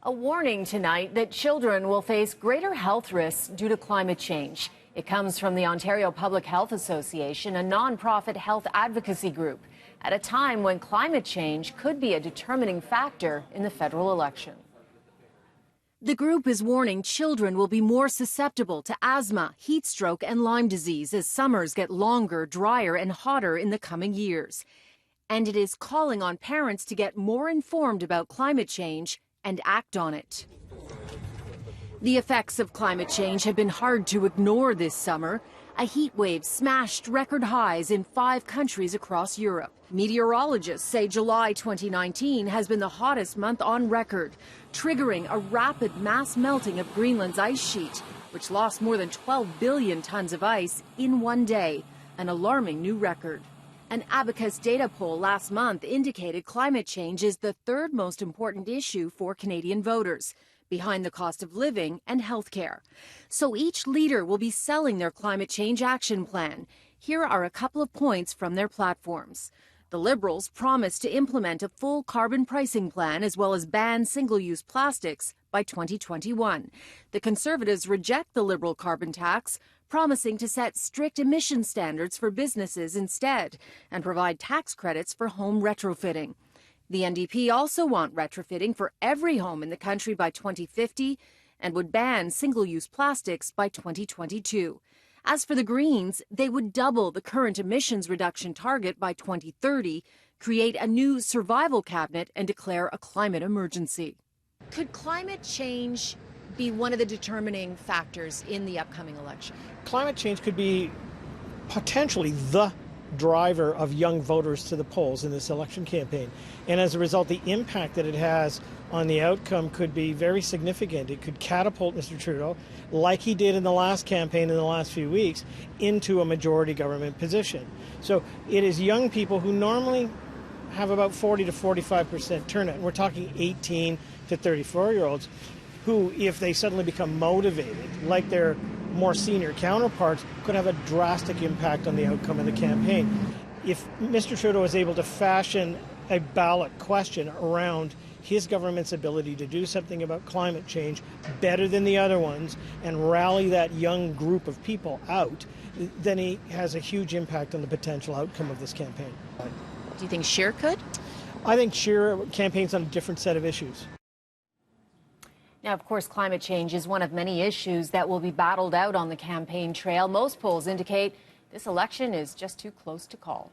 A warning tonight that children will face greater health risks due to climate change. It comes from the Ontario Public Health Association, a nonprofit health advocacy group, at a time when climate change could be a determining factor in the federal election. The group is warning children will be more susceptible to asthma, heat stroke, and Lyme disease as summers get longer, drier, and hotter in the coming years. And it is calling on parents to get more informed about climate change and act on it. The effects of climate change have been hard to ignore this summer. A heat wave smashed record highs in 5 countries across Europe. Meteorologists say July 2019 has been the hottest month on record, triggering a rapid mass melting of Greenland's ice sheet, which lost more than 12 billion tons of ice in one day, an alarming new record. An Abacus data poll last month indicated climate change is the 3rd most important issue for Canadian voters, behind the cost of living and health care. So each leader will be selling their climate change action plan. Here are a couple of points from their platforms. The Liberals promise to implement a full carbon pricing plan as well as ban single-use plastics by 2021. The Conservatives reject the Liberal carbon tax, promising to set strict emission standards for businesses instead and provide tax credits for home retrofitting. The NDP also want retrofitting for every home in the country by 2050 and would ban single-use plastics by 2022. As for the Greens, they would double the current emissions reduction target by 2030, create a new survival cabinet, and declare a climate emergency. Could climate change be one of the determining factors in the upcoming election? Climate change could be potentially the driver of young voters to the polls in this election campaign. And as a result, the impact that it has on the outcome could be very significant. It could catapult Mr. Trudeau, like he did in the last campaign in the last few weeks, into a majority government position. So it is young people who normally have about 40 to 45% turnout. And we're talking 18 to 34-year-olds who, if they suddenly become motivated, like their more senior counterparts, could have a drastic impact on the outcome of the campaign. If Mr. Trudeau is able to fashion a ballot question around his government's ability to do something about climate change better than the other ones and rally that young group of people out, then he has a huge impact on the potential outcome of this campaign. Do you think Scheer could? I think Scheer campaigns on a different set of issues. Now, of course, climate change is one of many issues that will be battled out on the campaign trail. Most polls indicate this election is just too close to call.